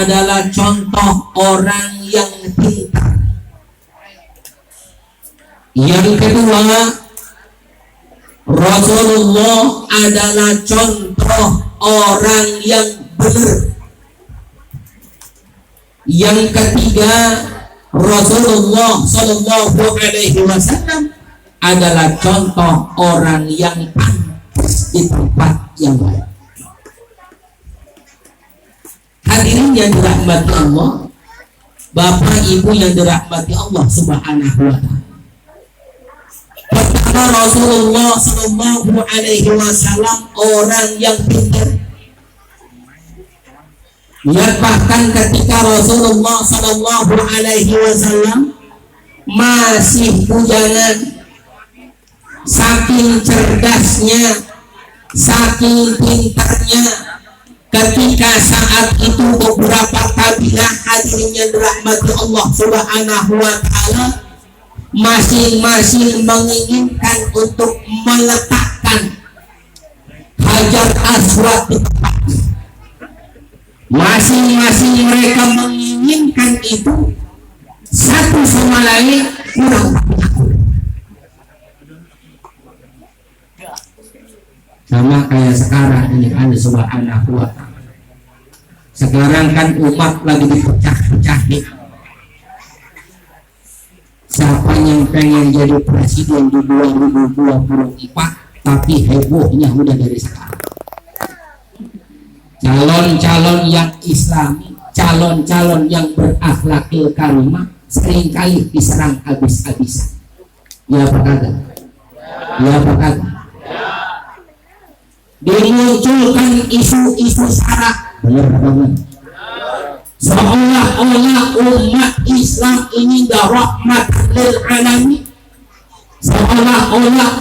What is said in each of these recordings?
adalah contoh orang yang pintar. Yang kedua, Rasulullah adalah contoh orang yang benar. Yang ketiga, Rasulullah Shallallahu Alaihi Wasallam adalah contoh orang yang pantas di tempat yang baik. Hadirin yang dirahmati Allah, Bapak Ibu yang dirahmati Allah Subhanahu wa Ta'ala. Pertama, Rasulullah Shallallahu Alaihi Wasallam orang yang pintar. Lihat bahkan ketika Rasulullah Shallallahu Alaihi Wasallam masih bujangan, saking cerdasnya, saking pintarnya, ketika saat itu beberapa kabilah hadirin yang dirahmati Allah Subhanahu wa Ta'ala masing-masing menginginkan untuk meletakkan Hajar Aswad di tempatnya. Masing-masing mereka menginginkan itu, satu sama lain kurang sama kayak sekarang ini kan Subhanahu wa Ta'ala. Sekarang kan umat lagi dipecah-pecah nih. Siapa yang pengen jadi presiden di 2024, tapi hebohnya udah dari sekarang. Calon-calon yang Islami, calon-calon yang berakhlakil karimah seringkali diserang habis-habisan. Ya apa kagak? Ya apa kagak? Dimunculkan isu-isu syarat, benar banget. Seolah-olah umat Islam ini dah rahmat lil alamin. Seolah-olah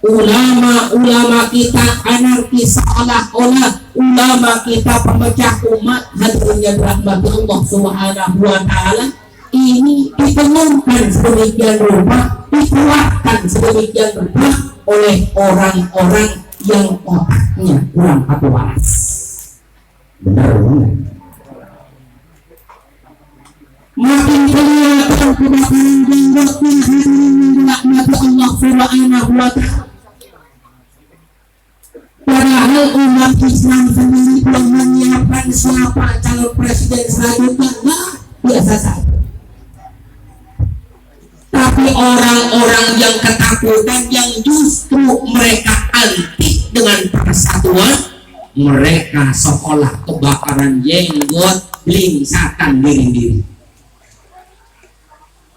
ulama-ulama kita anarkis, seolah-olah ulama kita pemecah umat. Hadirin yang dirahmati Allah Subhanahu wa Ta'ala, ini ditenungkan sedemikian rupa, dikeluarkan sedemikian rupa oleh orang-orang yang otaknya kurang waras. Benar banget. Makin kelihatan kebakaran jenggotnya rahmat Allah Subhanahu wa Ta'ala. Padahal umat Islam sendiri belum menyiapkan siapa calon presiden selanjutnya. Nah, biasa saja. Tapi orang-orang yang ketakutan, yang justru mereka anti dengan persatuan, mereka seolah kebakaran jenggot, blingsatan diri-diri.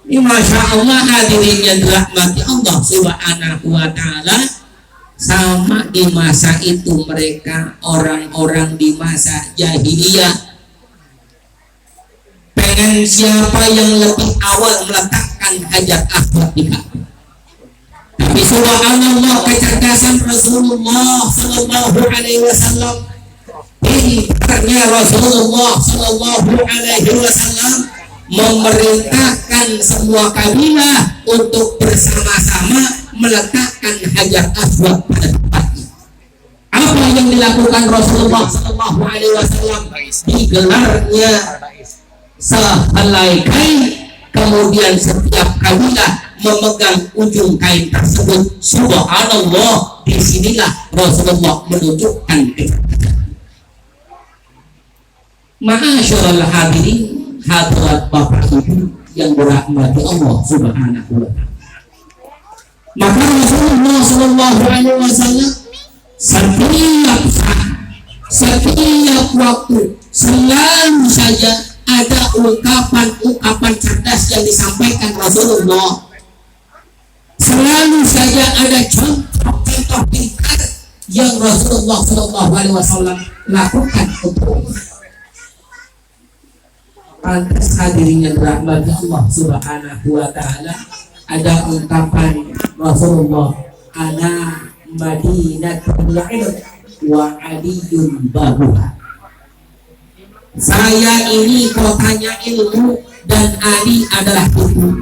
Ini Masya Allah hadirin yang dirahmati Allah Subhanahu wa Ta'ala. Sama di masa itu mereka orang-orang di masa jahiliyah pengen siapa yang lebih awal meletakkan Hajar Aswad di Ka'bah. Tapi subhanallah kecerdasan Rasulullah Sallallahu Alaihi Wasallam, pintarnya Rasulullah Sallallahu Alaihi Wasallam memerintahkan semua kabilah untuk bersama-sama meletakkan Hajar Aswad pada tempatnya. Apa yang dilakukan Rasulullah Sallallahu Alaihi Wasallam? Digelarnya sehelai kain, kemudian setiap kabilah memegang ujung kain tersebut. Subhanallah, disinilah Rasulullah menunjukkan kecerdasan. Ma'asyiral hadirin, hadirat Bapak Ibu yang dirahmati Allah Subhanahu wa Ta'ala. Maka Rasulullah Sallallahu Alaihi Wasallam setiap saat, setiap waktu selalu saja ada ungkapan-ungkapan cerdas yang disampaikan Rasulullah. Selalu saja ada contoh-contoh pintar yang Rasulullah Sallallahu Alaihi Wasallam lakukan untuk pantas hadirin yang dirahmati Allah Subhanahu wa Ta'ala. Ada ungkapan Rasulullah, ana madinatul ilm wa aliyun babuha. Saya ini kotanya ilmu dan Ali adalah ibu.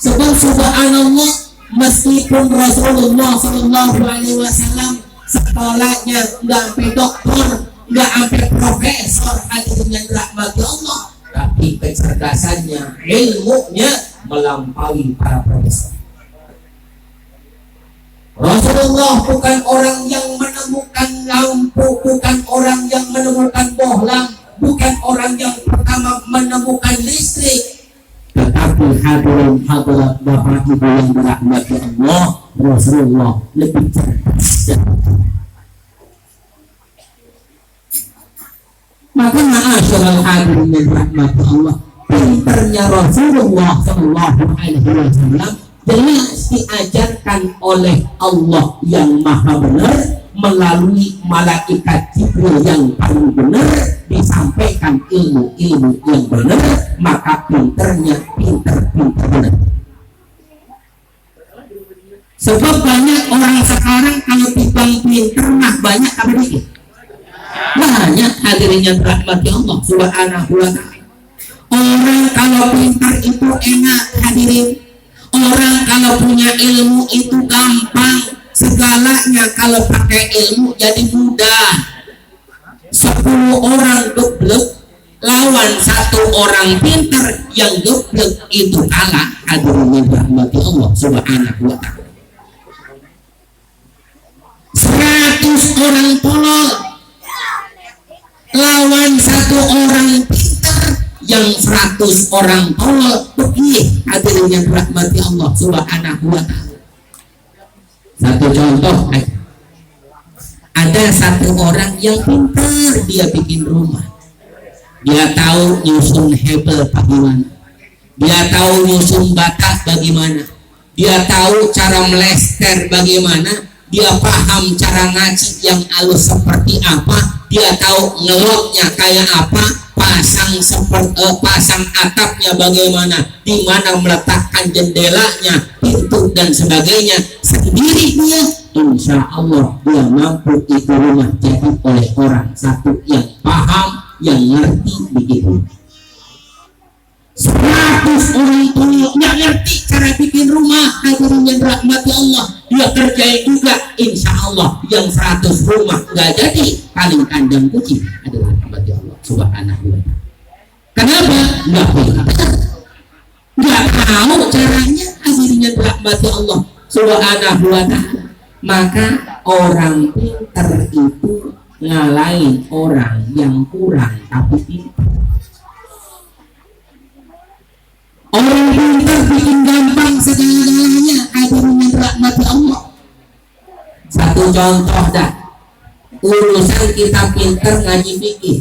Sebab subhanallah, meskipun Rasulullah Sallallahu Alaihi Wasallam sekolahnya nggak sampai doktor, nggak sampai profesor hadirin yang dirahmati Allah, tapi kecerdasannya, ilmunya melampaui para profesor. Rasulullah bukan orang yang menemukan lampu, bukan orang yang menemukan bohlam, bukan orang yang pertama menemukan listrik. Tetapi hadirin hadirat Bapak Ibu yang dirahmati Allah, Rasulullah lebih cerdas. Maka ma'asyiral hadirin yang dirahmati Allah, pinternya Rasulullah sallallahu alaihi wasallam jelas diajarkan oleh Allah yang maha benar melalui malaikat Jibril yang paling benar, disampaikan ilmu-ilmu yang benar, maka pinter benar. Sebab banyak orang sekarang kalau dibilang pinter mah banyak apa dikit? Banyak hadirin yang dirahmati Allah subhanahu wa ta'ala. Orang kalau pintar itu enak hadirin. Orang kalau punya ilmu itu gampang, segalanya kalau pakai ilmu jadi mudah. 10 orang geblek lawan 1 orang pintar, yang geblek itu kalah hadirin yang dirahmati Allah subhanahu wa ta'ala. 100 orang tolol lawan 1 orang pintar, yang 100 orang tolol pergi hadirin yang dirahmati Allah subhanahu wa ta'ala. Satu contoh, ada 1 orang yang pintar, dia bikin rumah, dia tahu nyusun hebel bagaimana, dia tahu nyusun batas bagaimana, dia tahu cara melester bagaimana, dia paham cara ngaji yang halus seperti apa, dia tahu ngeloknya kayak apa, pasang atapnya bagaimana, di mana meletakkan jendelanya, pintu dan sebagainya, sendiri dia. Insya Allah dia mampu itu rumah jadi oleh orang satu yang paham, yang ngerti begitu. 100 orang tolong nggak ngerti cara bikin rumah hadirin yang dirahmati Allah, dia kerjain juga, insya Allah yang 100 rumah nggak jadi, paling kandang kucing adalah rahmati Allah subhanahu wa ta'ala. Kenapa? Nggak pintar, nggak tahu caranya hadirin yang dirahmati Allah subhanahu wa ta'ala. Maka orang pintar itu ngalahin orang yang kurang tapi pintar. Orang pintar bikin gampang segala-galanya hadirin yang dirahmati Allah. Satu contoh dah, urusan kita pintar ngaji fikih.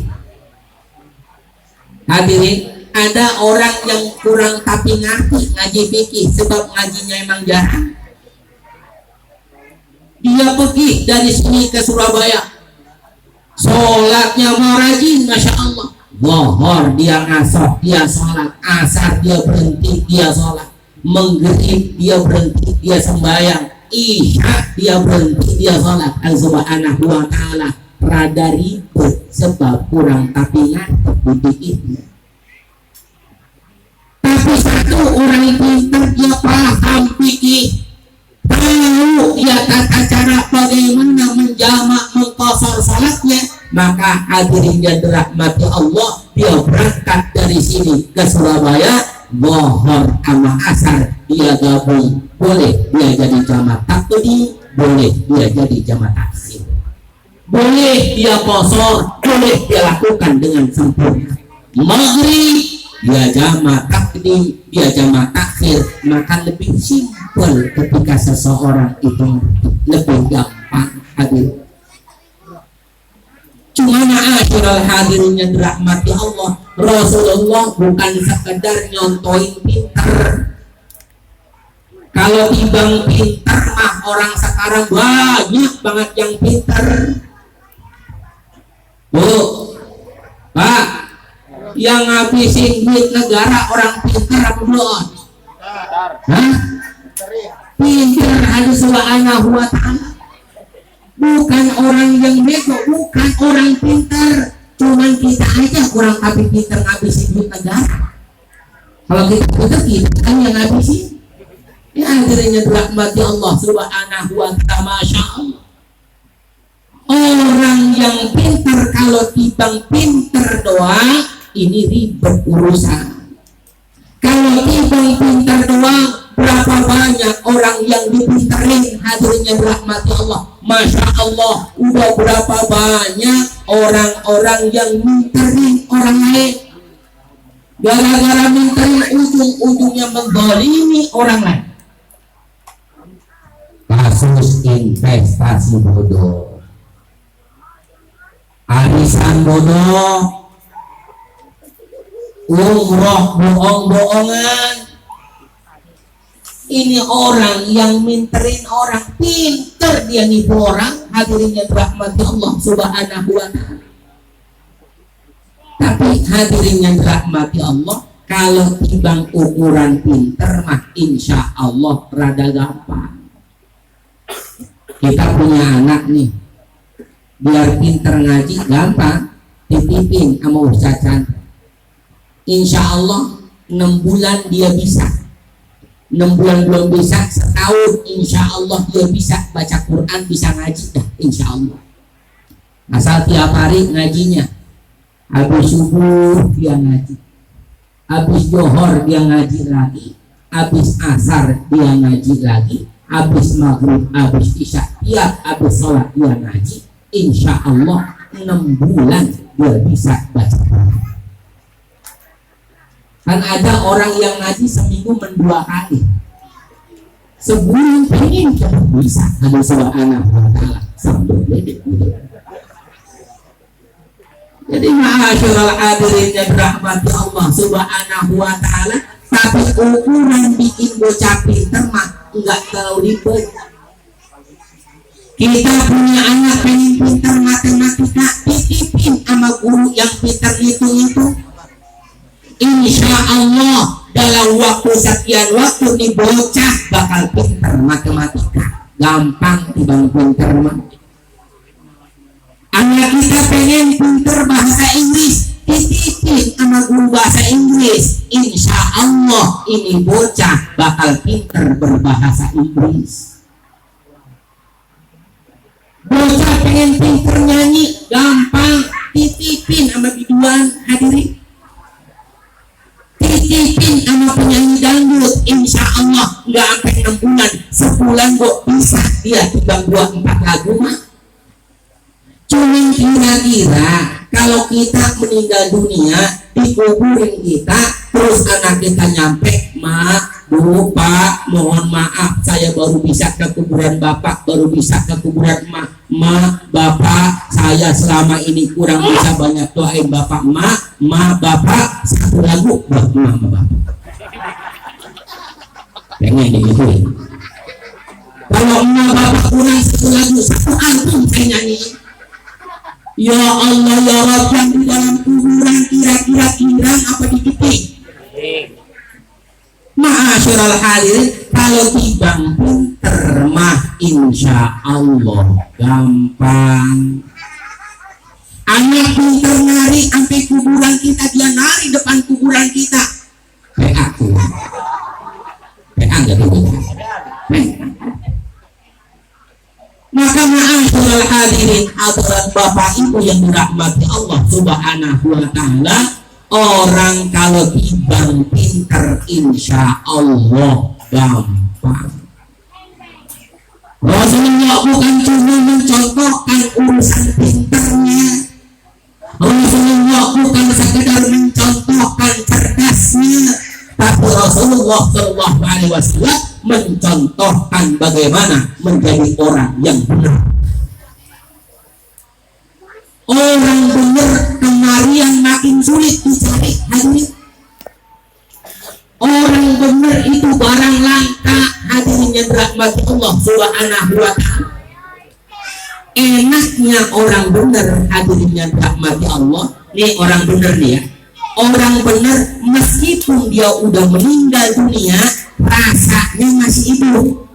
Hadirin, ada orang yang kurang tapi ngerti ngaji fikih sebab ngajinya emang jarang. Dia pergi dari sini ke Surabaya, sholatnya mau rajin, masya Allah. Zuhur dia ngasar, dia sholat, asar dia berhenti, dia sholat, maghrib dia berhenti, dia sembahyang, isya dia berhenti, dia sholat. Subhanahu wa ta'ala rada ribet sebab kurang tapi ngerti itu. Tapi 1 orang pintar dia paham fikih, tahu dia tata cara bagaimana menjamak mengqasar salatnya, maka hadirin yang dirahmati Allah, dia berangkat dari sini ke Surabaya, zuhur sama asar dia gabung, boleh dia jadi jamaah takdim, boleh dia jadi jamaah taksir, boleh dia qasar, boleh dia lakukan dengan sempurna. Maghrib dia jamaah takdim, dia jamaah takhir, maka lebih simpel ketika seseorang itu lebih gampang hadir. Cuma ma'asyiral hadirin yang dirahmati Allah, Rasulullah bukan sekedar nyontoin pinter. Kalau timbang pinter mah orang sekarang banyak banget yang pinter. Bu, Pak, yang ngabisin duit negara orang pinter apa belum? Hah? Pinter ada subhanahu wa ta'ala. Bukan orang yang bego, bukan orang pintar, cuman kita aja kurang tapi pintar ngabisin duit negara. Kalau kita pintar, kita kan yang ngabisin. Ya akhirnya dirahmati Allah subhanahu wa ta'ala, masya Allah. Orang orang yang pintar kalau tibang pintar doang ini ribet urusan. Kalau tibang pintar doang, berapa banyak orang yang dipintarin, hadirnya rahmati Allah. Masya Allah, udah berapa banyak orang-orang yang mintarin orang lain. Gara-gara mintarin ujung-ujungnya menzalimi orang lain. Kasus investasi bodoh, arisan bodoh, umroh bohong-bohongan. Ini orang yang minterin orang, pinter dia nipu orang, hadirinnya rahmati Allah subhanahu wa ta'ala. Tapi hadirinnya rahmati Allah, kalau timbang ukuran pinter mah insya Allah rada gampang. Kita punya anak nih, biar pinter ngaji gampang, titipin sama ustazan. Insya Allah 6 bulan dia bisa, 6 bulan belum bisa, setahun insya Allah dia bisa baca Quran, bisa ngaji dah insya Allah. Asal tiap hari ngajinya, habis subuh dia ngaji, habis johor dia ngaji lagi, habis asar dia ngaji lagi, habis maghrib, habis isya, tiap habis sholat dia ngaji. Insya Allah 6 bulan dia bisa baca Quran. Kan ada orang yang ngaji seminggu 2 kali, sebulan pengen coba bisa. Ada subhanahu wa ta'ala sambil ledek. Jadi ma'asyiral hadirin yang dirahmati Allah subhanahu wa ta'ala, tapi ukuran bikin bocah pinter mah enggak terlalu ribet. Kita punya anak pengen pinter matematika, titipin sama guru yang pinter itu. Insya Allah dalam waktu sekian waktu nih bocah bakal pinter matematika, gampang dibanding pinter mah. Anak kita pengen pinter bahasa Inggris, titipin sama guru bahasa Inggris. Insya Allah ini bocah bakal pinter berbahasa Inggris. Bocah pengen pinter nyanyi, gampang, titipin sama biduan, hadirin. Titipin sama penyanyi dangdut, insya Allah nggak sampai 6 bulan, sebulan kok bisa dia timbang 2-4 lagu mah. Cuman kira-kira kalau kita meninggal dunia, dikuburin kita, terus anak kita nyampe, mak, bu, pak, mohon maaf saya baru bisa ke kuburan bapak, baru bisa ke kuburan mak, bapak, saya selama ini kurang bisa banyak doain bapak, mak, bapak, satu lagu buat mak, bapak. Pengen digituin. Kalau mak bapak kurang satu lagu, satu album saya nyanyi. Ya Allah ya Rabb, yang di dalam kuburan kira-kira kirang apa dikipik? Ma'asyiral hadirin, kalau tibang pinter mah insya Allah gampang. Anak pinter nari sampai kuburan kita, dia nari depan kuburan kita. Kayak aku. Kayak enggak dulu. Maka ma'asyiral hadirin, hadirat Bapak Ibu yang dirahmati Allah subhanahu wa ta'ala, orang kalau tibang pinter insya Allah gampang. Rasulullah bukan cuma mencontohkan urusan pinternya, Rasulullah bukan sekedar mencontohkan cerdasnya, tapi Rasulullah Shallallahu Alaihi Wasallam mencontohkan bagaimana menjadi orang yang benar. Orang benar kemarian makin sulit dicari, hadirin. Orang benar itu barang langka, hadirin yang dirahmati Allah subhanahu wa ta'ala. Enaknya orang benar, hadirin yang dirahmati Allah. Nih orang benar nih ya. Orang benar meskipun dia udah meninggal dunia, rasanya masih hidup.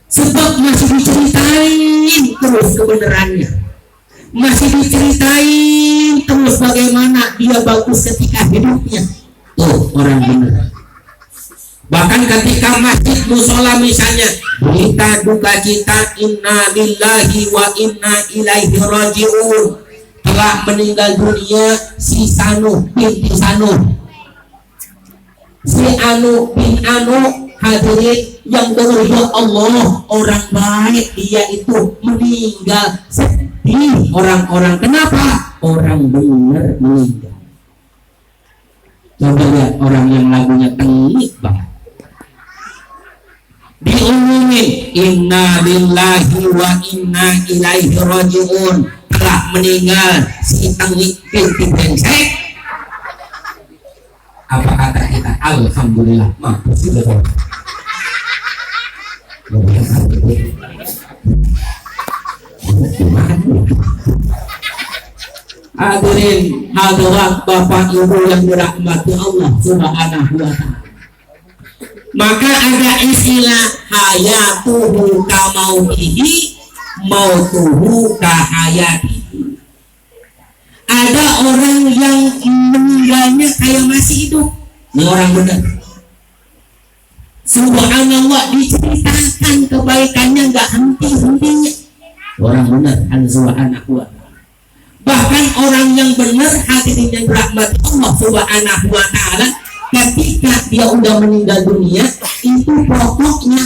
Sebab masih diceritain terus kebenarannya, masih diceritain terus bagaimana dia bagus ketika hidupnya. Tuh orang benar. Bahkan ketika masjid musola misalnya berita duka cita inna lillahi wa inna ilaihi rajiun, telah meninggal dunia si Sanu binti Sanu, si Anu bin Anu. Hadirin yang berdoa Allah, orang baik dia itu meninggal, sedih orang-orang. Kenapa? Orang benar meninggal. Coba lihat orang yang lagunya tengik banget, diumumin inna lillahi wa inna ilaihi rajiun, telah meninggal si tengik binti brengsek. Apa kata kita? Alhamdulillah, mampus itu. Hadirin hadirat Bapak Ibu yang dirahmati Allah Subhanahu wa ta'ala. Maka ada istilah hayatuhu ka mautihi, mautuhu ka hayatihi. Ada orang yang meninggalnya kayak masih hidup. Ini orang benar. Subhanallah, diceritakan kebaikannya nggak henti-hentinya. Orang benar, subhanahu wa ta'ala. Bahkan orang yang benar, hadirin yang dirahmati Allah Subhanahu wa ta'ala, ketika dia udah meninggal dunia, itu pokoknya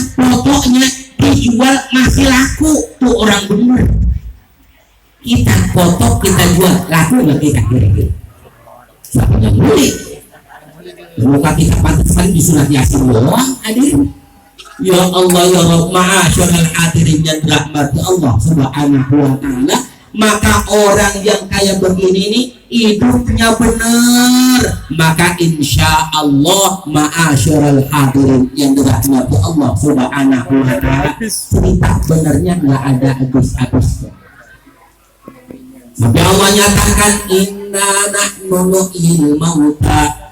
dijual masih laku. Tuh orang benar. Kita foto, kita jual, laku nggak kita kira-kira? Siapa yang beli? Muka kita pantas-pantas di surat Yasin doang, hadirin. Ya Allah ya Rabb, ma'asyiral hadirin yang dirahmati Allah Subhanahu wa ta'ala. Maka orang yang kayak begini nih hidupnya benar, maka insya Allah ma'asyiral hadirin yang dirahmati Allah Subhanahu wa ta'ala, cerita benernya nggak ada habis-habisnya. Sampai Allah nyatakan inna nahnu nuhyil mauta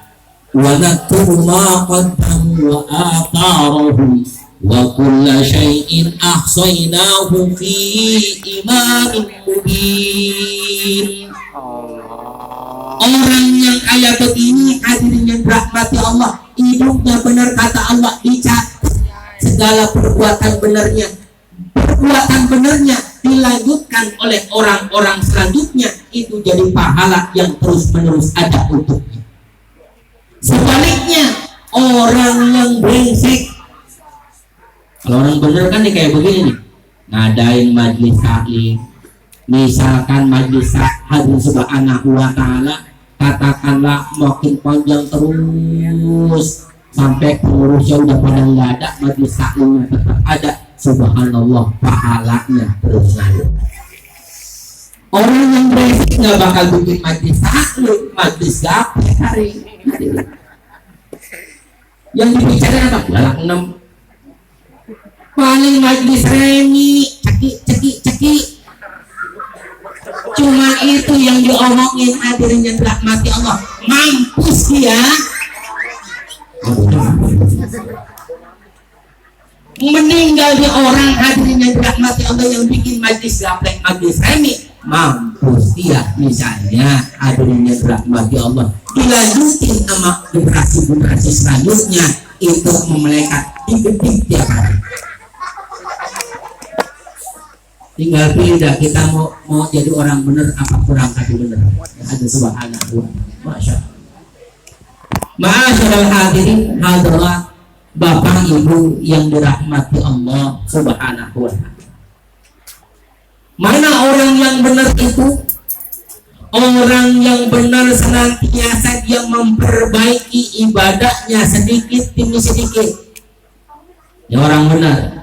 wa naktubu ma qaddamu wa atharahum wa kulla syai'in ahsaynahu fi imamin mubin. Orang yang kayak begini, hadirin yang dirahmati Allah, hidupnya benar kata Allah, dicatat segala perbuatan benernya dilanjutkan oleh orang-orang selanjutnya, itu jadi pahala yang terus-menerus ada untuknya. Sebaliknya orang yang brengsek, kalau orang bener kan nih kayak begini nih, ngadain majlis taklim, misalkan majlis hadirin subhanahu wa ta'ala, katakanlah makin panjang terus sampai pengurusnya udah pada nggak ada, majlis taklimnya tetap ada, subhanallah pahalanya terus ngalir. Orang yang brengsek nggak bakal bikin majlis taklim, majlis gapet hari. Yang dibicarain apa? Galak 6. Paling majlis remi, ceki. Cuma itu yang diomongin, hadirin yang dirahmati Allah. Mampus dia. Meninggal di orang, hadirin yang dirahmati Allah, yang bikin majlis gaplek, majlis remi. Mampus dia. Misalnya hadirin yang dirahmati Allah, dilanjutin sama generasi selanjutnya, itu memelekat di tiap hari. Tinggal pilih dah, kita mau jadi orang bener apa kurang tapi bener. Ada subhanahu wa ta'ala. Masya Allah. Ma'asyiral hadirin hadirat Bapak Ibu yang dirahmati Allah Subhanahu wa ta'ala. Mana orang yang benar itu? Orang yang benar senantiasa dia memperbaiki ibadahnya sedikit demi sedikit. Ya orang benar.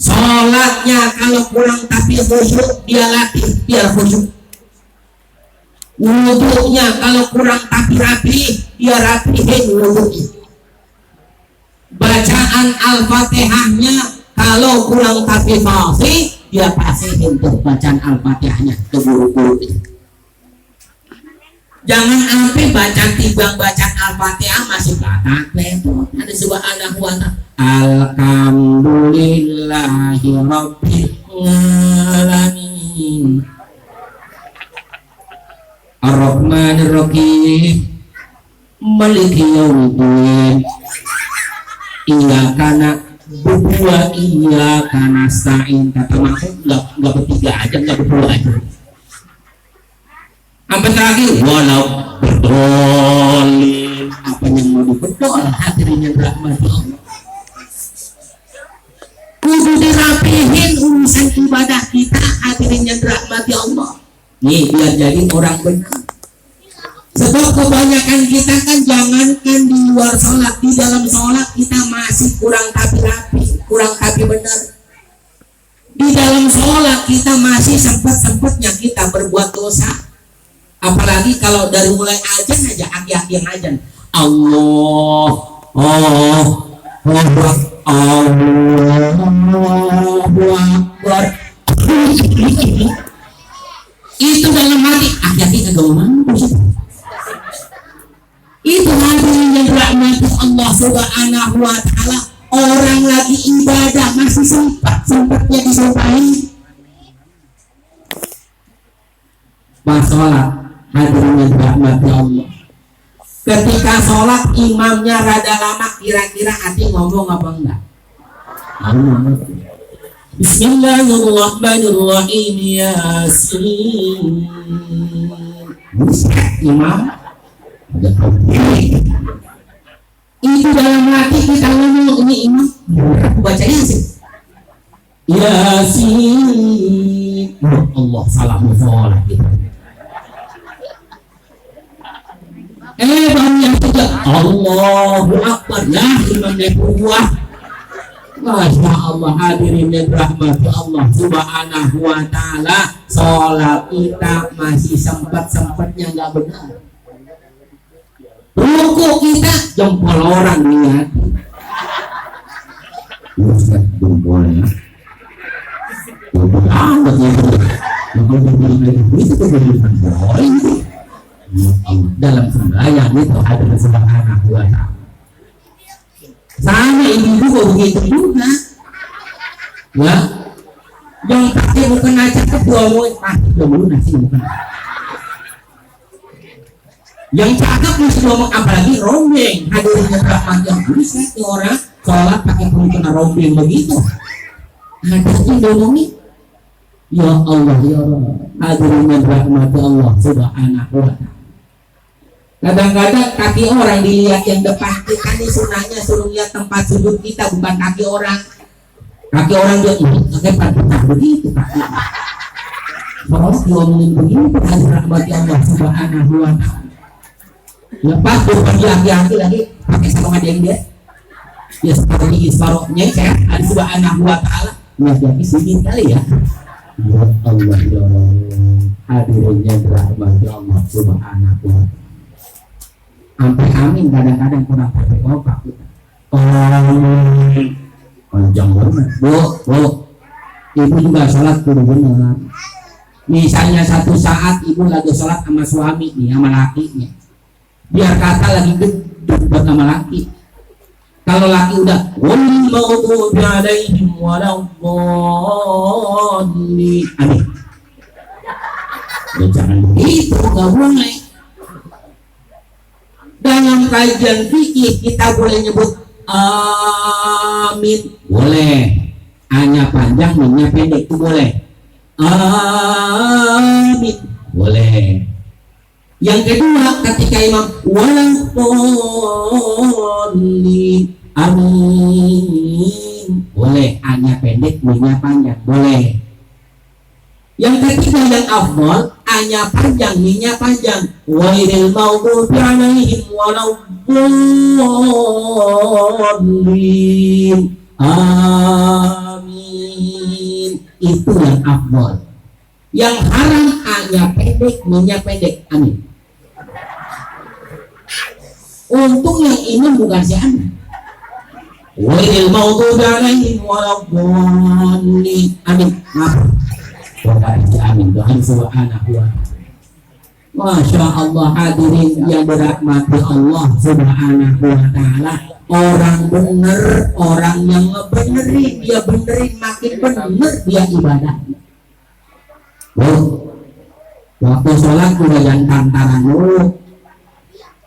Sholatnya kalau kurang tapi khusyuk, dia latih biar khusyuk. Wudhunya kalau kurang tapi rapi, dia rapihin wudhunya. Bacaan Al-Fatihahnya kalau kurang tapi fasih, dia fasihin tuh bacaan Al-Fatihahnya ke guru-guru itu. Jangan sampai baca timbang bacaan Al-Fatihah masih batak lepo. Ada subhanahu wa ta'ala. Alhamdulillahi rabbil alamin. Ar-Rahmanir Rahim. Maliki yaumiddin. Iya karena berdua, iya karena stain, kata Mahmud nggak bertiga aja, nggak berdua aja. Sampai terakhir walau berdolin, apa yang mau diberdol hadirin yang dirahmati Allah. Kudu dirapihin urusan ibadah kita hadirin yang dirahmati Allah. Nih biar jadi orang benar. Sebab kebanyakan kita kan jangankan di luar sholat, di dalam sholat kita masih kurang rapi, kurang rapi benar. Di dalam sholat kita masih sempat-sempatnya kita berbuat dosa. Apalagi kalau dari mulai ajan aja, aki-aki yang ajan. Allah, Akbar. Itu dalam hati, aki-aki kegauman. Itu hadirin yang dirahmati Allah Subhanahu wa ta'ala. Orang lagi ibadah masih sempatnya disumpahin. Pas sholat hadirin yang dirahmati Allah, ketika sholat imamnya rada lama, kira-kira hati ngomong apa enggak? Bismillahirrahmanirrahim. Yasin. Imam itu dalam hati kita ngomong, ini imam baca Yasin. Yasin. Allah salah sholat gitu. Baru yang ketiga Allahu Akbar, ya imamnya kuat. Masya Allah hadirin yang dirahmati Allah Subhanahu wa ta'ala. Sholat kita masih sempat-sempatnya nggak benar. Ruku kita jempol orang lihat. Ustaz jempolnya amat ya. Itu dalam sembahyang itu ada Subhanahu wa ta'ala. Sama ini juga begitu juga. Ya, yang pakai bukan aja kedua mau pasti dulu nasi bukan. Yang cakep mesti ngomong, apalagi rombeng. Hadirin yang rahmat yang bisa orang sholat pakai penutup rombeng begitu. Hadirin ngomongin, ya Allah ya Allah. Hadirin yang rahmat Allah Subhanahu wa ta'ala. Kadang-kadang kaki orang dilihat yang depan kita nih, sunahnya suruh lihat tempat sujud kita, bukan kaki orang. Kaki orang dia ini pakai pantat begitu kaki. Kalau diomongin begitu, hadirin rahmat Allah Subhanahu wa ta'ala. Lepas bukan laki-laki lagi pakai sarung ada yang dia. Ya seperti isparoknya saya ada Subhanahu wa ta'ala. Nah jadi sini kali ya. Ya Allah ya Allah. Hadirinnya dirahmati Allah Subhanahu wa ta'ala. Sampai amin kadang-kadang kurang pakai opak kita. Panjang banget. Bu, ibu juga sholat kudu benar. Misalnya satu saat ibu lagi sholat sama suami nih, sama lakinya. Biar kata lagi gedut buat sama laki. Kalau laki udah wal maghdubi alaihim waladdallin. Amin. Ya jangan begitu, enggak boleh. Dalam kajian fikih kita boleh nyebut amin, boleh. A-nya panjang, min-nya pendek itu boleh. Amin, boleh. Yang kedua, ketika imam waladdallin, amin, boleh. A-nya pendek, min-nya panjang, boleh. Yang ketiga yang afdal, A-nya panjang, min-nya panjang. Ghairil maghdubi alaihim waladdallin, amin. Itu yang afdal. Yang haram A-nya pendek, min-nya pendek, amin. Untung yang ini bukan si amin. Ghairil maghdubi alaihim waladdallin, amin. Maaf. Doa amin, doa Subhanahu wa ta'ala. Masya Allah hadirin yang dirahmati Allah Subhanahu wa ta'ala. Orang bener, orang yang ngebenerin, dia benerin makin bener dia ibadah. Waktu sholat udah yang tantaran dulu.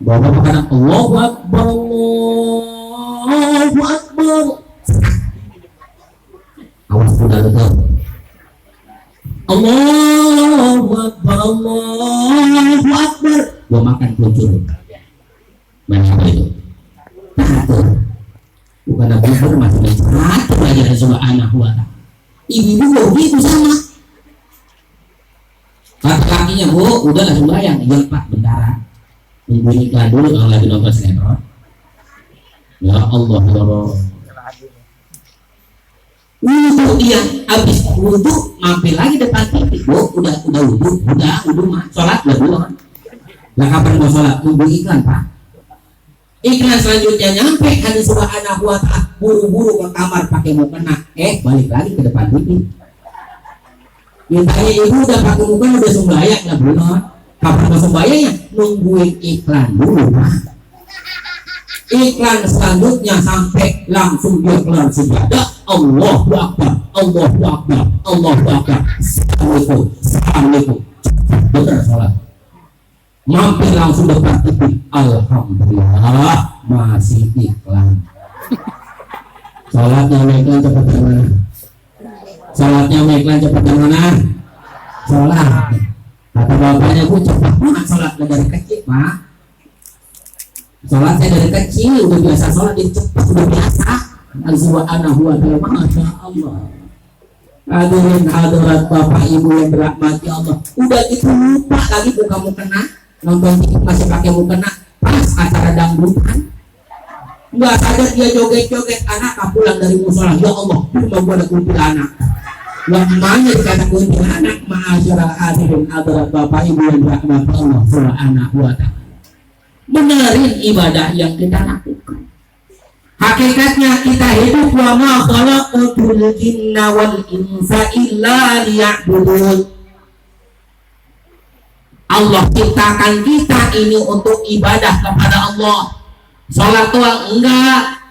Bapak kata Allahu Akbar, Allahu Akbar. sudah betul. Allahu Akbar, Allahu Akbar. Gua makan kucur. Mana itu? Satu. Bukan Abu Bakar masih satu aja subhanahu wa ta'ala. Ibu-ibu gitu sama. Laki-lakinya bu, udah langsung bayang. Iya pak, bentar. Nunggu nikah dulu kalau lagi nonton sinetron. Ya Allah, ya Allah. Wudhu dia, habis wudhu mampir lagi depan TV. Bu, udah wudhu mah. Sholat udah dulu. Lah kapan mau sholat? Nunggu iklan pak. Iklan selanjutnya nyampe hadis subhanahu wa ta'ala, buru-buru ke kamar pakai mukena, balik lagi ke depan TV. Mintanya ibu udah pakai mukena, udah sembahyang nggak belum? Kapan mau sembahyangnya? Nungguin iklan dulu Pak. Iklan selanjutnya sampai langsung dia kelar sejadah. Allahu Akbar, Allahu Akbar, Allahu Akbar. Assalamualaikum. Bener sholat. Mampir langsung depan TV. Alhamdulillah masih iklan. Sholatnya iklan cepat yang mana? Sholatnya iklan cepat yang mana? Sholat. Kata bapaknya, gue cepat banget sholatnya dari kecil pak. Sholat saya dari kecil udah biasa sholat, jadi cepat udah biasa. Subhanahu wa ta'ala, masya Allah. Hadirin hadirat bapak ibu yang dirahmati Allah, udah gitu lupa lagi buka mukena. Nonton TV masih pakai mukena, pas acara dangdutan nggak sadar dia joget-joget, anak pulang dari musola, ya Allah cuma gua ada kuntilanak. Lamanya dikata kuntilanak. Ma'asyarah hadirin hadirat bapak ibu yang dirahmati Allah subhanahu wa ta'ala, benerin ibadah yang kita lakukan. Hakikatnya kita hidup wa ma khalaqatul jinna wal insa illa liya'budun. Allah ciptakan kita ini untuk ibadah kepada Allah. Sholat doang enggak,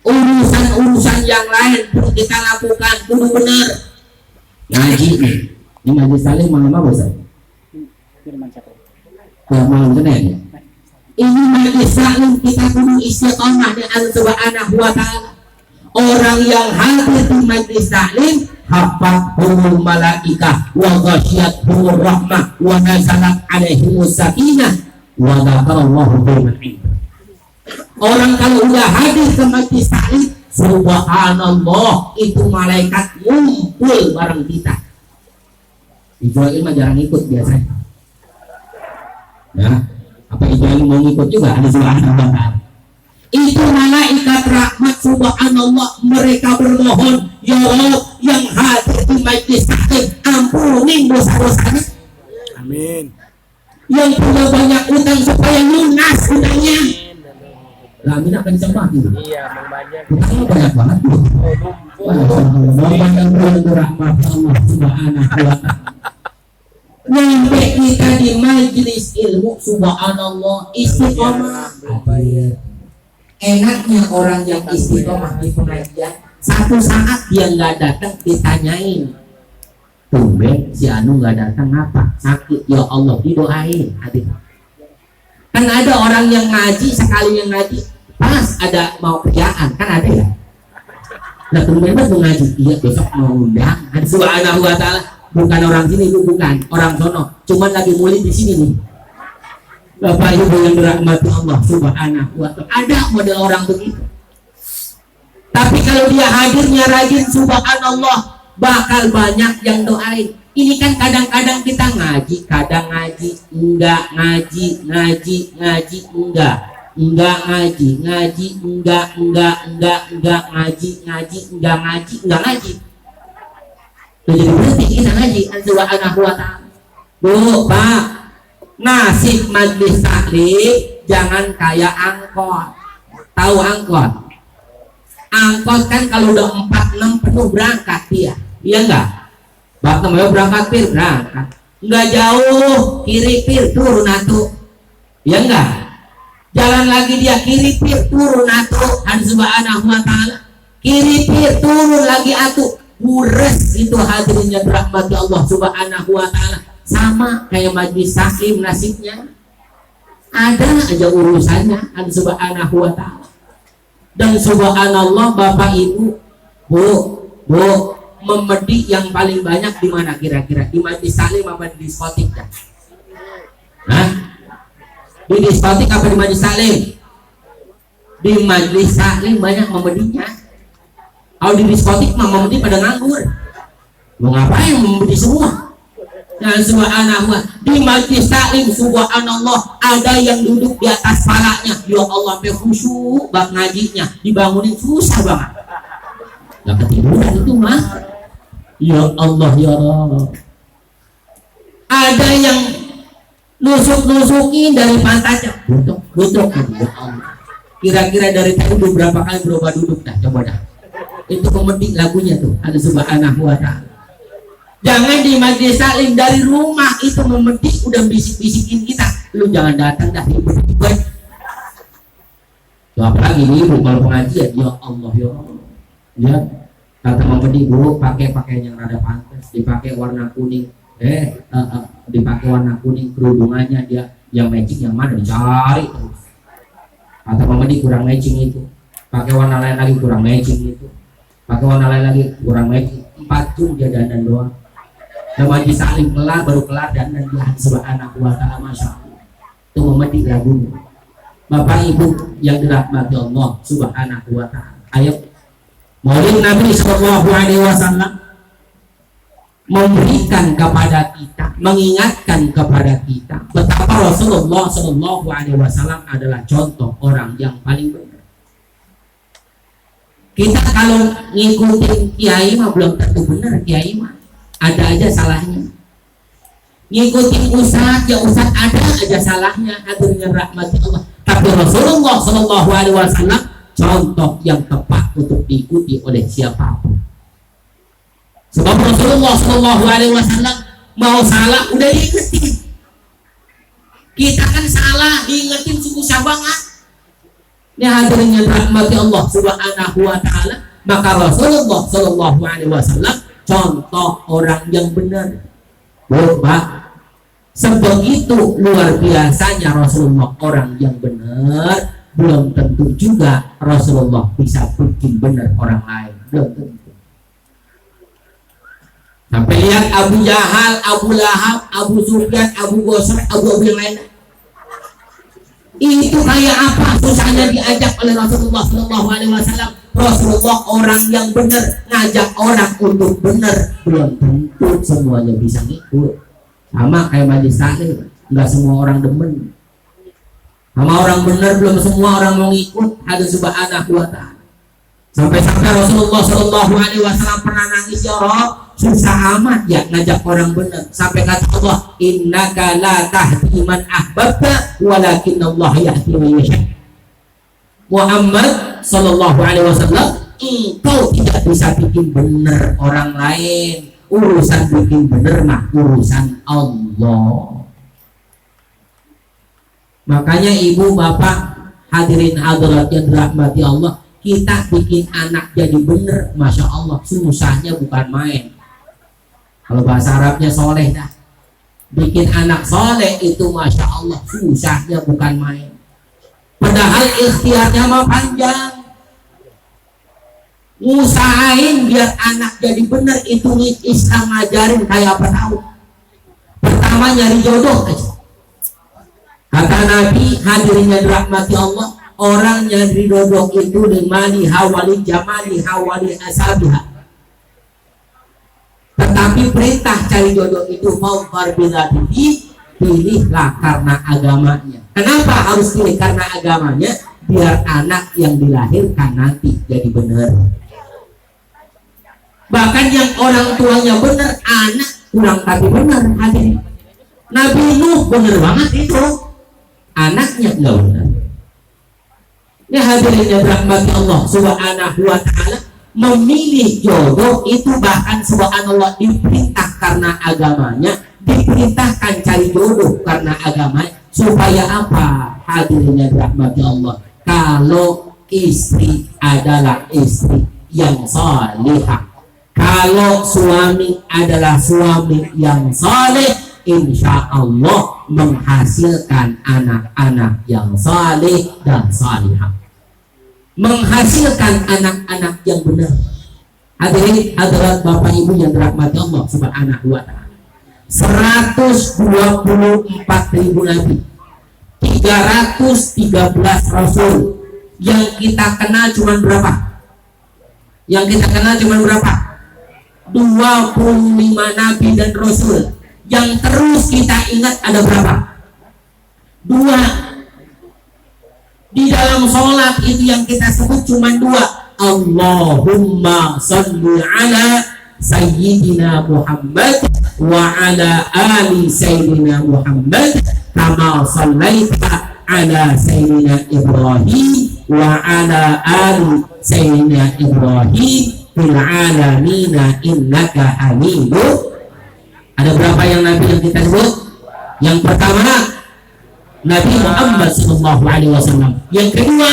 urusan-urusan yang lain perlu kita lakukan, kudu benar. Ngaji nih, ini ngaji saling malam apa Ustaz? Malam Senin. Ini majlis saling kita kudu istiqomah dengan subhanahu wa ta'ala. Orang yang hadir di majlis taklim hafathumul malaikah wa ghasyiyatuhur rahmah wa nazalat alaihimus sakinah wa dzakarallahu fi man indah. Orang kalau udah hadir ke majlis taklim, subhanallah, itu malaikat ngumpul bareng kita. Ibrahim mah jarang ikut biasanya. Ya, apa Ibrahim mau ikut juga ada subhanahu wa ta'ala. Itu malaikat rahmat subhanallah, mereka bermohon, ya Allah yang hadir di majlis taklim ampunin dosa-dosanya. Amin. Yang punya banyak utang supaya lunas utangnya. Lah mina akan disembah gitu. Iya, banyak. Utangnya banyak banget tuh. Mohon rahmat Allah subhanahu wa ta'ala. Nyampe kita di majlis ilmu subhanallah istiqomah. Enaknya orang yang istiqomah di pengajian, satu saat dia nggak datang ditanyain, tumben si Anu nggak datang apa? Sakit, ya Allah didoain. Kan ada orang yang ngaji, sekali yang ngaji pas ada mau kerjaan, kan ada ya. Nah tumben mau ngaji, iya besok mau undang. Subhanahu wa ta'ala, bukan orang sini, bukan orang sono, cuman lagi mulit di sini nih. Bapak ibu yang dirahmati Allah subhanahu wa ta'ala, ada model orang begitu. Tapi kalau dia hadirnya rajin subhanallah, bakal banyak yang doain. Ini kan kadang-kadang kita ngaji, kadang ngaji, enggak ngaji, ngaji, enggak ngaji, ngaji, enggak ngaji, enggak ngaji. Jadi berarti kita ngaji subhanahu wa ta'ala. Bu, Pak, nasib majlis taklim jangan kayak angkot. Tahu angkot? Angkot kan kalau udah 4-6 penuh berangkat dia, iya enggak? Bakal mau berangkat pir berangkat, enggak jauh kiri pir turun atuh, iya enggak? Jalan lagi dia kiri pir turun atuh, subhanahu wa ta'ala, kiri pir turun lagi atuh, mures itu hadirnya rahmat Allah subhanahu wa ta'ala. Sama kayak majlis taklim nasibnya, ada aja urusannya subhanahu wa ta'ala. Dan subhanallah bapak ibu, bu, memedi yang paling banyak di mana kira-kira? Di majelis taklim apa di diskotik dah? Hah? Di diskotik apa di majelis taklim? Di majelis taklim banyak memedinya. Kalau di diskotik mah memedi pada nganggur. Mau ngapain memedi semua? Nah, subhanallah, di majlis taklim subhanallah ada yang duduk di atas palanya, ya Allah, sampai khusyuk bak ngajinya, dibangunin susah banget. Gak ketiduran itu mah. Ya Allah ya Allah. Ada yang nusuk-nusukin dari pantatnya. Duduk. Ya Allah. Kira-kira dari tadi berapa kali berubah duduk dah, coba dah. Itu pemetik lagunya tuh, ada subhanahu wa ta'ala. Jangan di majelis taklim dari rumah itu memetik udah bisik-bisikin kita, lu jangan datang dah ribet-ribet. Tuh apalagi nih ibu kalau pengajian, ya Allah ya Allah. Ya, kata memetik dulu pakai pakaian yang rada pantas, dipakai warna kuning, dipakai warna kuning kerudungannya dia yang matching yang mana dicari terus. Kata memetik kurang matching itu, pakai warna lain lagi kurang matching itu, pakai warna lain lagi kurang matching. 4 jam dia dandan doang. Dan majlis taklim kelar baru kelar dan dia subhanahu wa ta'ala, masya Allah. Itu memetik lagunya. Bapak Ibu yang dirahmati Allah subhanahu wa ta'ala. Ayo, Maulid Nabi sallallahu alaihi wasallam memberikan kepada kita, mengingatkan kepada kita betapa Rasulullah sallallahu alaihi wasallam adalah contoh orang yang paling benar. Kita kalau ngikutin kiai mah belum tentu benar, kiai mah ada aja salahnya. Ngikutin ustaz, ya ustaz ada aja salahnya. Hadirin rahmati Allah. Tapi Rasulullah sallallahu alaihi wasallam contoh yang tepat untuk diikuti oleh siapapun. Sebab Rasulullah sallallahu alaihi wasallam mau salah udah diingetin. Kita kan salah diingetin susah banget. Ini hadirin rahmati Allah subhanahu wa ta'ala. Maka Rasulullah sallallahu alaihi wasallam contoh orang yang benar. Bapak, sebegitu luar biasanya Rasulullah orang yang benar, belum tentu juga Rasulullah bisa bikin benar orang lain. Belum tentu. Sampai lihat Abu Jahal, Abu Lahab, Abu Sufyan, Abu Gosar, Abu yang lain. Itu kayak apa susahnya diajak oleh Rasulullah sallallahu alaihi wasallam. Rasulullah orang yang benar, ngajak orang untuk benar, belum tentu semuanya bisa ngikut. Sama kayak majlis taklim, nggak semua orang demen. Sama orang benar, belum semua orang mau ngikut. Ada subhanahu wa ta'ala. Sampai-sampai Rasulullah sallallahu alaihi wasallam pernah nangis, ya Rabb, susah amat ya ngajak orang benar. Sampai kata Allah, innaka la tahdi man ahbabta walakin Allah yahdi man yasha. Muhammad sallallahu alaihi wasallam, engkau tidak bisa bikin benar orang lain. Urusan bikin benar mah urusan Allah. Makanya ibu bapak hadirin hadirat yang dirahmati Allah, kita bikin anak jadi benar, masya Allah, susahnya bukan main. Kalau bahasa Arabnya soleh dah. Bikin anak soleh itu masya Allah susahnya bukan main. Padahal ikhtiarnya mah panjang. Usahain biar anak jadi benar itu Islam ngajarin kayak apa tahu. Pertama nyari jodoh aja. Kata Nabi hadirin yang dirahmati Allah, orang nyari jodoh itu dimani hawali jamali hawali asabiha. Tetapi perintah cari jodoh itu mau berbeda-beda, pilihlah karena agamanya. Kenapa harus pilih karena agamanya? Biar anak yang dilahirkan nanti jadi benar. Bahkan yang orang tuanya benar, anak kurang tapi benar. Hadirin, Nabi Nuh benar banget itu, anaknya nggak benar. Ini hadirin yang dirahmati Allah subhanahu wa ta'ala, memilih jodoh itu bahkan subhanallah diperintah karena agamanya, diperintahkan cari jodoh karena agamanya. Supaya apa? Hadirin yang dirahmati Allah, kalau istri adalah istri yang salihah, kalau suami adalah suami yang saleh, insya Allah menghasilkan anak-anak yang saleh dan salihah, menghasilkan anak-anak yang benar. Hadirin hadirat Bapak Ibu yang dirahmati Allah Subhanahu wa taala. 124.000 nabi, 313 rasul. Yang kita kenal cuma berapa? 25 nabi dan rasul. Yang terus kita ingat ada berapa? 2. Di dalam sholat itu yang kita sebut cuma 2. Allahumma salli ala Sayyidina Muhammad wa ala ali Sayyidina Muhammad kama sallaita ala Sayyidina Ibrahim wa ala ali Sayyidina Ibrahim fil alamina innaka hamidun. Ada berapa yang Nabi yang kita sebut? Yang pertama Nabi Muhammad sallallahu alaihi wasallam. Yang kedua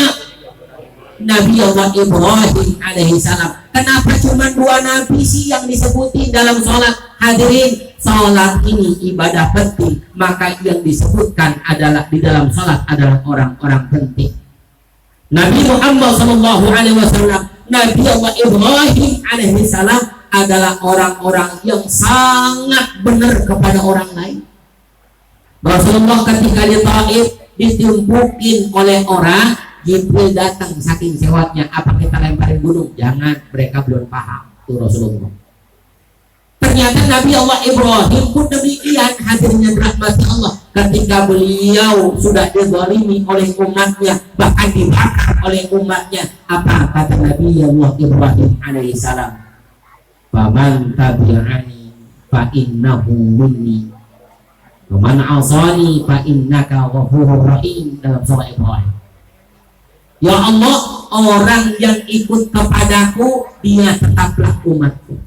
Nabi Allah Ibrahim alaihi salam. Kenapa cuma 2 nabi sih yang disebutin dalam sholat? Hadirin, sholat ini ibadah penting, maka yang disebutkan adalah di dalam sholat adalah orang-orang penting. Nabi Muhammad sallallahu alaihi wasallam, Nabi Allah Ibrahim alaihi salam adalah orang-orang yang sangat benar kepada orang lain. Rasulullah ketika di Taif ditumpukin oleh orang, Jibril datang saking sewatnya, apa kita lemparin gunung? Jangan, mereka belum paham. Itu Rasulullah. Ternyata Nabi Allah Ibrahim pun demikian, hadirnya rahmat Allah. Ketika beliau sudah dizalimi oleh umatnya, bahkan dibakar oleh umatnya, apa kata Nabi Allah Ibrahim alaihissalam? Faman tabi'ani fa innahu minni wa man 'asani fa innaka ghafurur rahim, dalam surah Ibrahim. Ya Allah, orang yang ikut kepadaku dia tetaplah umatku.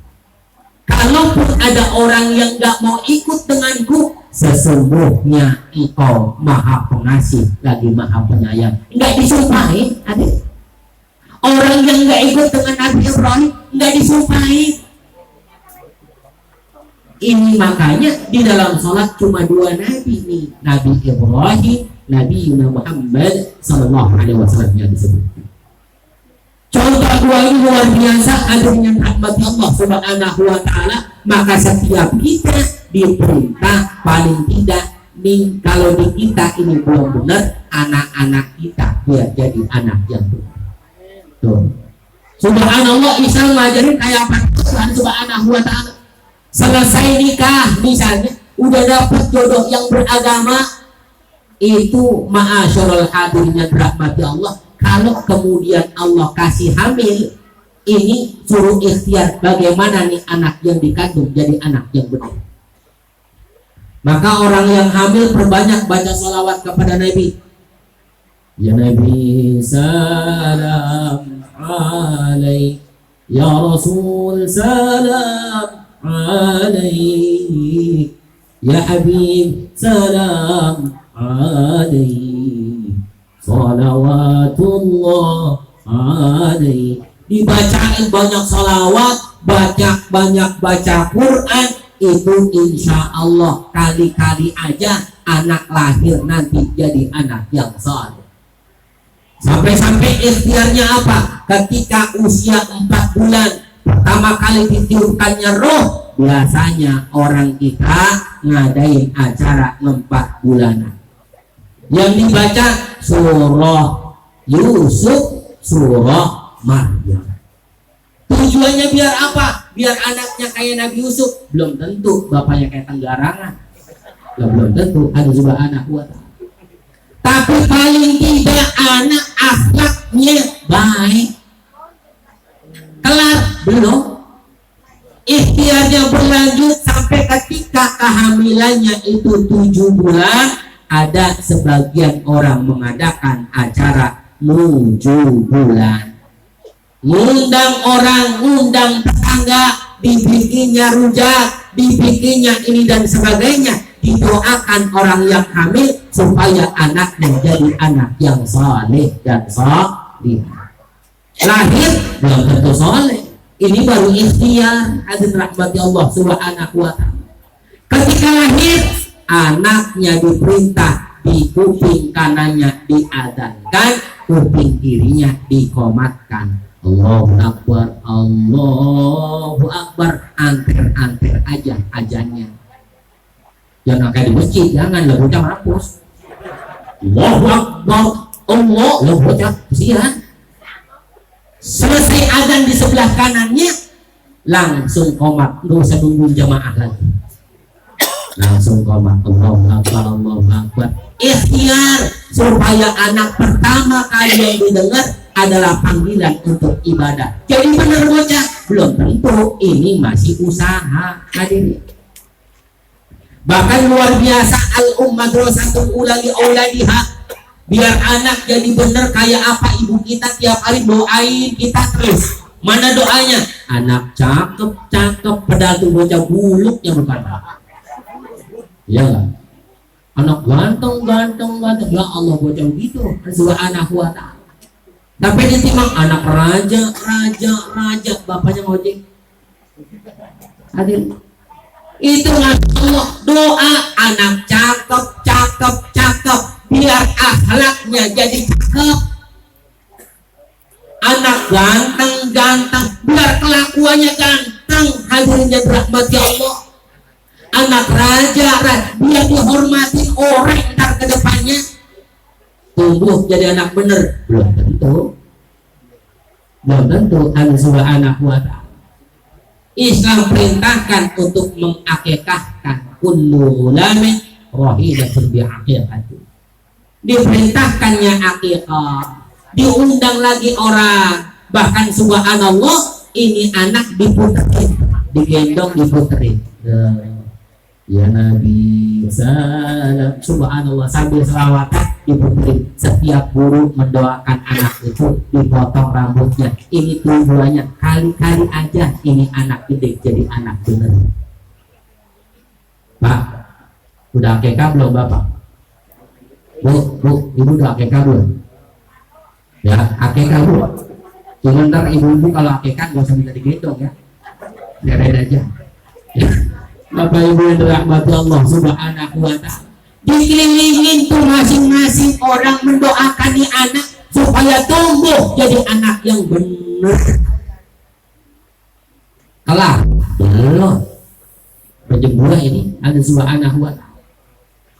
Kalaupun ada orang yang gak mau ikut denganku, sesungguhnya engkau maha pengasih lagi maha penyayang. Gak disumpahin, adik. Orang yang gak ikut dengan Nabi Ibrahim gak disumpahin. Ini makanya di dalam sholat cuma 2 nabi nih, Nabi Ibrahim, Nabi Muhammad sallallahu alaihi wasallam yang disebut. Contoh 2 ini luar biasa, adanya rahmat Allah subhanahu wa ta'ala. Maka setiap kita diperintah paling tidak nih, kalau di kita ini belum benar, anak-anak kita biar jadi anak yang benar. Tuh. Subhanallah, Islam ngajarin kayak apa Tuhan subhanahu wa ta'ala. Selesai nikah misalnya, udah dapat jodoh yang beragama, itu ma'asyarul hadirin rahmati Allah. Kalau kemudian Allah kasih hamil, ini suruh ikhtiar bagaimana nih anak yang dikandung jadi anak yang benar. Maka orang yang hamil perbanyak baca salawat kepada Nabi. Ya Nabi salam alaik, ya Rasul salam alaik, ya Habib salam alaik, salawatullah alaik. Dibacain banyak salawat, banyak baca Quran, itu insya Allah kali-kali aja anak lahir nanti jadi anak yang saleh. Sampai-sampai ikhtiarnya apa? Ketika usia 4 bulan pertama kali ditiupkannya roh, biasanya orang kita ngadain acara 4 bulanan yang dibaca surah Yusuf, surah Maryam. Tujuannya biar apa? Biar anaknya kayak Nabi Yusuf? Belum tentu. Bapaknya kayak Tenggarangan? Belum tentu. Ada juga anak buat. Tapi paling tidak anak akhlaknya baik. Kelar? Belum. Ikhtiarnya berlanjut sampai ketika kehamilannya itu 7 bulan. Ada sebagian orang mengadakan acara 7 bulan, ngundang orang, ngundang tetangga, dibikinnya rujak, dibikinnya ini dan sebagainya. Didoakan orang yang hamil supaya anak menjadi anak yang saleh dan salih. Lahir belum tentu saleh, ini baru ikhtiar. Hadirin rahmati Allah subhanahu wa ta'ala. Ketika lahir, anaknya diperintah di kuping kanannya diadzankan, kuping kirinya dikomatkan. Allahu Akbar, Allahu Akbar, anter aja ajannya. Jangan kayak di masjid, jangan lah bocah mampus. Allahu Akbar, Allah, lah bocah kesian. Selesai azan di sebelah kanannya, langsung qomat, nggak usah nunggu jamaah lagi. Langsung qomat, Allahu Akbar, Allahu Akbar. Ikhtiar supaya anak pertama kali yang didengar adalah panggilan untuk ibadah. Jadi benar bocah, belum tentu, ini masih usaha hadirin. Bahkan luar biasa madrasatul ula li auladiha, biar anak jadi benar kayak apa ibu kita tiap hari doain kita terus. Mana doanya? Anak cakep, padahal tuh bocah buluknya bukan. Iya enggak? Anak ganteng, ya Allah bocah begitu, subhanahu wa ta'ala. Tapi ditimang anak raja, bapaknya ngojek. Hadir. Itu Allah doa anak cakep, biar akhlaknya jadi cakep. Anak ganteng, biar kelakuannya ganteng. Hadirnya rahmati Allah. Anak raja, biar dihormatin orang ntar ke depannya. Tumbuh jadi anak bener, belum tentu. Allah subhanahu wa ta'ala. Islam perintahkan untuk mengakikahkan kullu ghulamin rahilatun bi'aqiqati. Diperintahkannya akikah, diundang lagi orang, bahkan subhanallah ini anak diputerin, digendong diputerin. Ya Nabi salam, subhanallah, sambil selawatan diputerin. Setiap guru mendoakan anak itu dipotong rambutnya. Ini tujuannya kali-kali aja ini anak gede jadi anak bener. Pak, udah akikah belum Bapak? Bu, ibu udah akikah belum? Ya, akikah bu. Cuma ntar ibu-ibu kalau akikah gak usah minta digendong ya, biarin aja ya. Bapak Ibu yang dirahmati Allah subhanahu wa ta'ala, dikelilingin tuh masing-masing orang mendoakan nih anak supaya tumbuh jadi anak yang benar. Kelar belum berjembulah ini ada subhanahu wa ta'ala,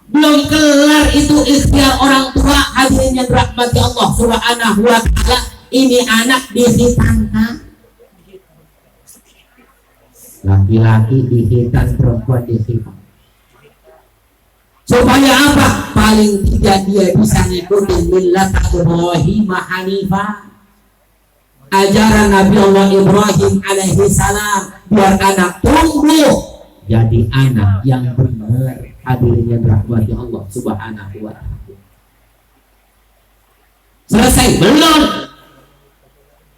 belum kelar itu ikhtiar orang tua. Hadirin yang dirahmati Allah subhanahu wa ta'ala, ini anak dihitankan, laki-laki dihitan, perempuan dihitan. Supaya apa? Paling tidak dia bisa ngikutin millat Ibrahim Hanifah, ajaran Nabi Allah Ibrahim alaihi salam, biar anak tumbuh jadi anak yang benar. Hadirin yang dirahmati Allah subhanahu wa ta'ala. Selesai belum?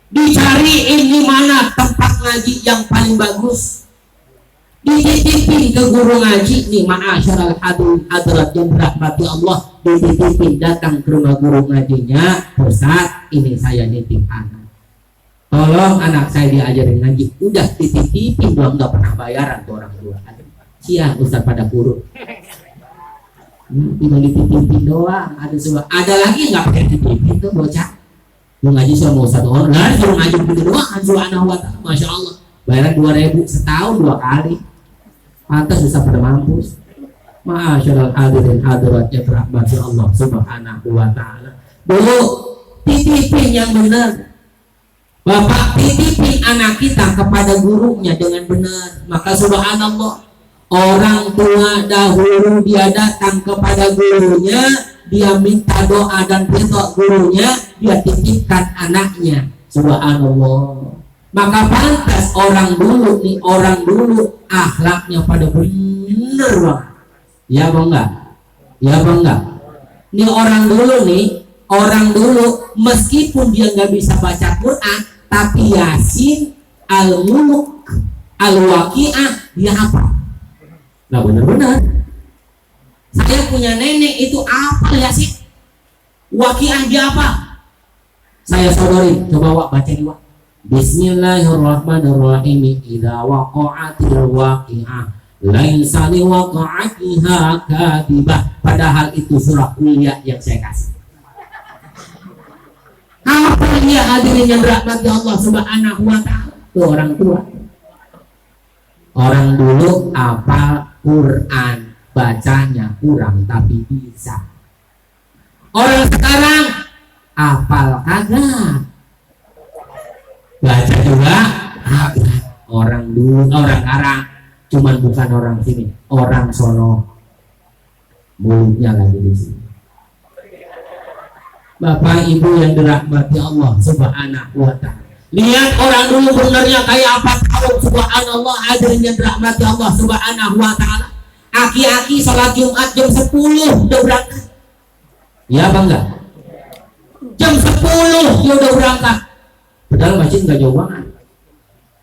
Dicariin di mana tempat ngaji yang paling bagus, dititipin ke guru ngaji nih, ma'asyaral hadrat yang dirahmati Allah, dititipin datang ke rumah guru ngajinya. Ustaz, ini saya nitip anak, tolong anak saya diajarin ngaji. Udah dititipin doang, nggak pernah bayaran tuh orang tua. Siang Ustaz pada guru, tinggal dititipin doang. Ada lagi nggak pakai dititipin tuh bocah. Lu ngaji sama Ustaz online, suruh ngaji begitu doang, subhanahu wa ta'ala, masya Allah. Bayaran 2.000 setahun 2 kali. Pantas bisa pada mampus. Masyaallah hadirin hadirat yang dirahmati Allah subhanahu wa ta'ala. Dulu titipin yang benar. Bapak titipin anak kita kepada gurunya dengan benar. Maka subhanallah, orang tua dahulu dia datang kepada gurunya, dia minta doa dan ridha gurunya, dia titipkan anaknya. Subhanallah. Maka pantas orang dulu akhlaknya pada bener bang. Ya bang enggak? Ya bang enggak? Ini orang dulu meskipun dia nggak bisa baca Quran, tapi Yasin, Al-Mulk, Al-Waqi'ah dia hafal. Nah benar-benar. Saya punya nenek itu apa Yasin, Waqi'ah dia apa? Saya sodorin, coba Wak baca di Wak. Bismillahirrahmanirrahim. Idza waqa'atil waqi'ah laisa liwaqa'atiha kadibah. Padahal itu surah kuliah yang saya kasih. Apa iya hadirin yang dirahmati Allah Subhanahu wa taala. Tuh orang tua. Orang dulu apa Quran, bacanya kurang tapi bisa. Orang sekarang hafal kagak. Baca juga kagak. Orang dulu, orang sekarang cuman bukan orang sini, orang sono. Mulutnya lagi di sini. Bapak Ibu yang dirahmati Allah Subhanahu wa taala. Lihat orang dulu benernya kayak apa tahu, subhanallah, hadirin yang dirahmati Allah Subhanahu wa taala. Aki-aki sholat Jumat jam 10 udah berangkat. Ya apa enggak? Jam 10 dia udah berangkat. Padahal masjid enggak jauh banget.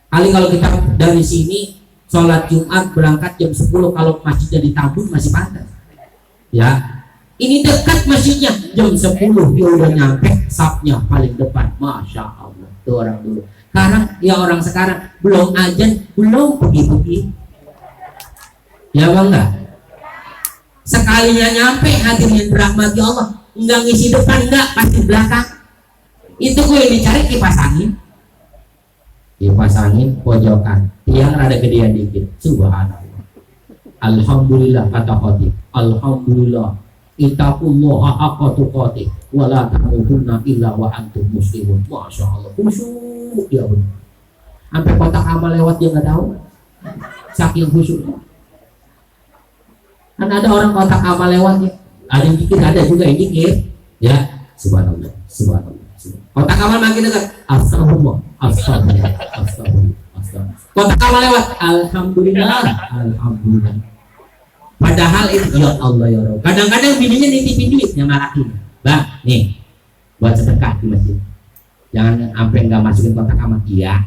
Kali kalau kita dari sini sholat Jumat berangkat jam 10, kalau masjidnya di Tambun masih pantas. Ya, ini dekat masjidnya, jam 10 dia udah nyampe sapnya paling depan. Masya Allah, itu orang dulu. Sekarang ya orang sekarang belum azan, belum pergi-pergi. Ya bang enggak? Sekalinya nyampe hadirin dirahmati Allah, enggak ngisi depan, enggak pasti belakang. Itu gue yang dicari kipas angin. Kipas angin pojokan, tiang rada gedean dikit. Subhanallah. Alhamdulillah kata khotib. Alhamdulillah. Ittaqullaha haqqa tuqatih wa la tamutunna illa wa antum muslimun. Masya Allah. Khusyuk ya benar. Sampai kotak amal lewat dia nggak tahu. Saking khusyuk. Kan ada orang kotak amal lewat ya. Ada yang dikir, ada juga yang dikir. Ya. Subhanallah. Subhanallah. Kotak amal makin dekat. Astagfirullah. Astagfirullah. Astagfirullah. Kotak amal lewat. Alhamdulillah. Alhamdulillah. Padahal itu ya Allah ya Rabb. Kadang-kadang bininya nitipin duit yang laki. Bang, nih buat sedekah di masjid. Jangan sampai nggak masukin kotak amal. Iya.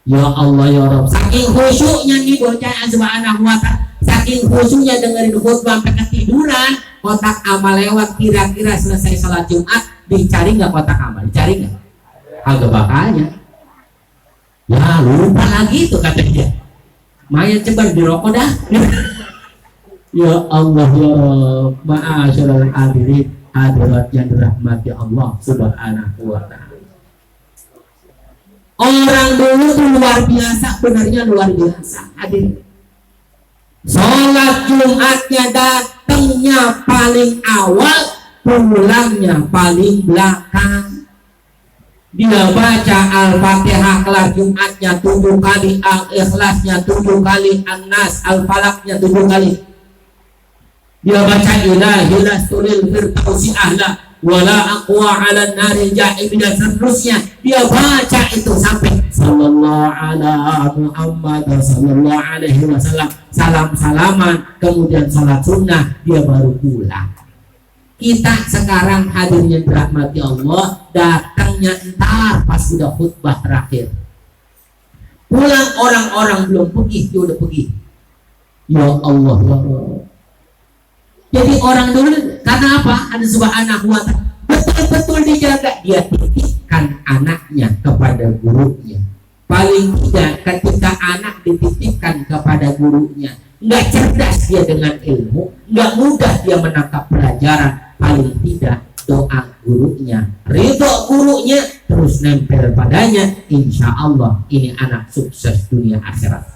Ya Allah ya Rabb. Saking khusyuknya nih bocah subhanahu wa ta'ala. Saking khusyuknya dengerin khutbah sampai ketiduran. Kotak amal lewat, kira-kira selesai salat Jumat dicari nggak kotak amal? Dicari nggak? Agak bakalnya. Ya lupa lagi tuh kata dia. Maya cebar di rokok dah. Ya Allah ya Rabb, ma'asyiral hadirin hadirat yang dirahmati Allah Subhanahu wa taala. Orang dulu tuh luar biasa, benarnya luar biasa. Hadirin. Sholat Jumatnya datangnya paling awal, pulangnya paling belakang. Dia baca Al-Fatihah kelar Jumatnya 7 kali, Al-Ikhlasnya 7 kali, An-Nas, Al-Falaknya 7 kali. Dia baca ilahi lastulil firdausi ahla wala aqwa ala nari ja'ib, dan seterusnya. Dia baca itu sampai sallallahu ala Muhammad sallallahu alaihi wasallam, salam-salaman, kemudian salat sunnah, dia baru pulang. Kita sekarang hadirin yang dirahmati Allah, datangnya entar pas sudah khutbah terakhir. Pulang orang-orang belum pergi, dia udah pergi. Ya Allah ya Allah. Jadi orang dulu karena apa? Ada subhanahu wa ta'ala betul-betul dijaga. Dia titipkan anaknya kepada gurunya. Paling tidak ketika anak dititipkan kepada gurunya, nggak cerdas dia dengan ilmu, nggak mudah dia menangkap pelajaran. Paling tidak doa gurunya, ridho gurunya, terus nempel padanya. Insya Allah ini anak sukses dunia akhirat.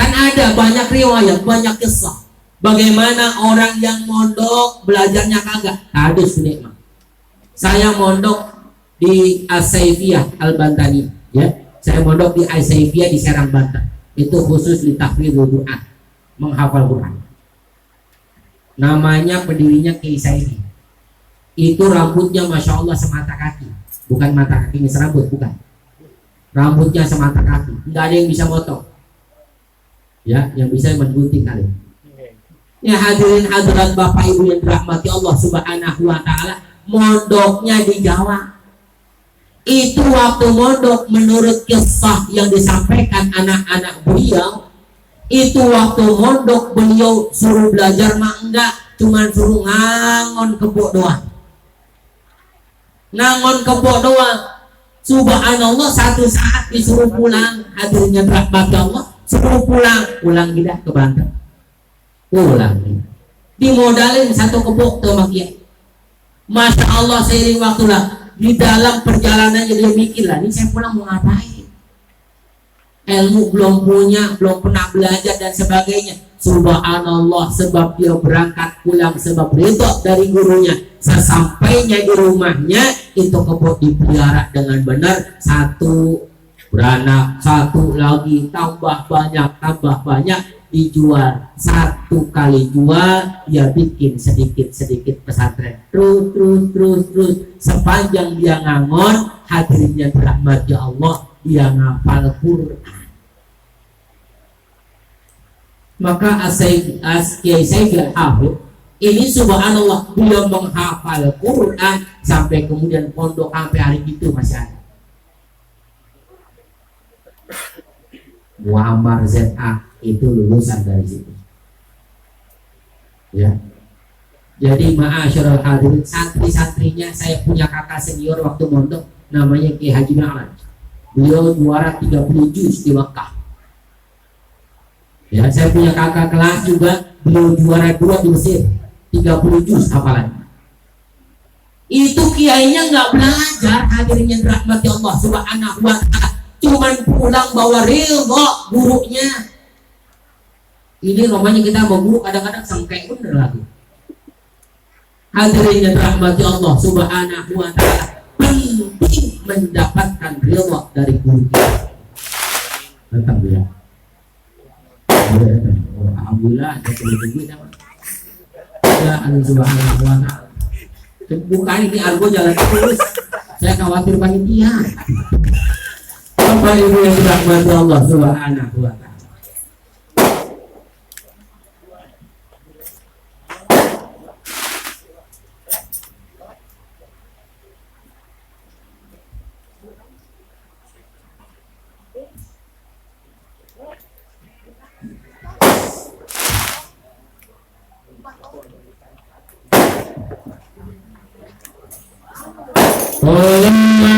Kan ada banyak riwayat, banyak kisah bagaimana orang yang mondok belajarnya kagak. Ada nikmat. Saya mondok di As-Saifiyah Al-Bantani, ya. Saya mondok di As-Saifiyah di Serang, Banten. Itu khusus di tahfidz Quran, menghafal Quran. Namanya pendirinya Kiai Saidi. Itu rambutnya masya Allah semata kaki, bukan mata kaki serambut, bukan. Rambutnya semata kaki, nggak ada yang bisa motong. Ya, yang bisa menggunting kali. Ya hadirin hadirat Bapak Ibu yang dirahmati Allah Subhanahu wa taala, mondoknya di Jawa. Itu waktu mondok menurut kisah yang disampaikan anak-anak beliau, itu waktu mondok beliau suruh belajar mah enggak, cuma suruh ngangon kebo doang. Ngangon kebo doang. Subhanallah, satu saat disuruh pulang, hadirin yang dirahmati Allah, suruh pulang tidak ke Banten, pulang dimodalin satu kebok tuh makia, Masya Allah, seiring waktu lah di dalam perjalanannya dia mikir lah, ini saya pulang mau ngapain? Ilmu belum punya, belum pernah belajar dan sebagainya. Subhanallah, sebab dia berangkat pulang sebab ridho dari gurunya. Sesampainya di rumahnya itu kebun dipelihara dengan benar, satu beranak, satu lagi tambah banyak dijual. Satu kali jual dia bikin sedikit pesantren, terus sepanjang dia ngangon. Hadirinnya dirahmati Allah, dia ngapal Quran. Maka Kiai Sayyid Hafid ini subhanallah, dia menghafal Quran sampai kemudian pondok sampai hari itu masih ada. Muammar ZA itu lulusan dari situ. Ya. Jadi ma'asyiral hadirin, santri-santrinya, saya punya kakak senior waktu mondok namanya Ki Haji Ma'lan. Beliau juara 30 juz di Makkah. Ya, saya punya kakak kelas juga, beliau juara 2 di Mesir, 30 juz hafalan. Itu kiainya nggak belajar, hadirin yang dirahmati Allah Subhanahu wa ta'ala, cuman pulang bawa ridho gurunya. Ini namanya kita mau guru kadang-kadang sangkai bener lagi. Hadirin yang dirahmati Allah Subhanahu wa ta'ala, penting mendapatkan ridho dari guru kita. Tentang dia. Alhamdulillah ada tunggu ya, subhanahu wa ta'ala. Bukan ini argo jalan terus, saya khawatir panitia. Bapak Ibu yang dirahmati Allah Subhanahu wa ta'ala, Allah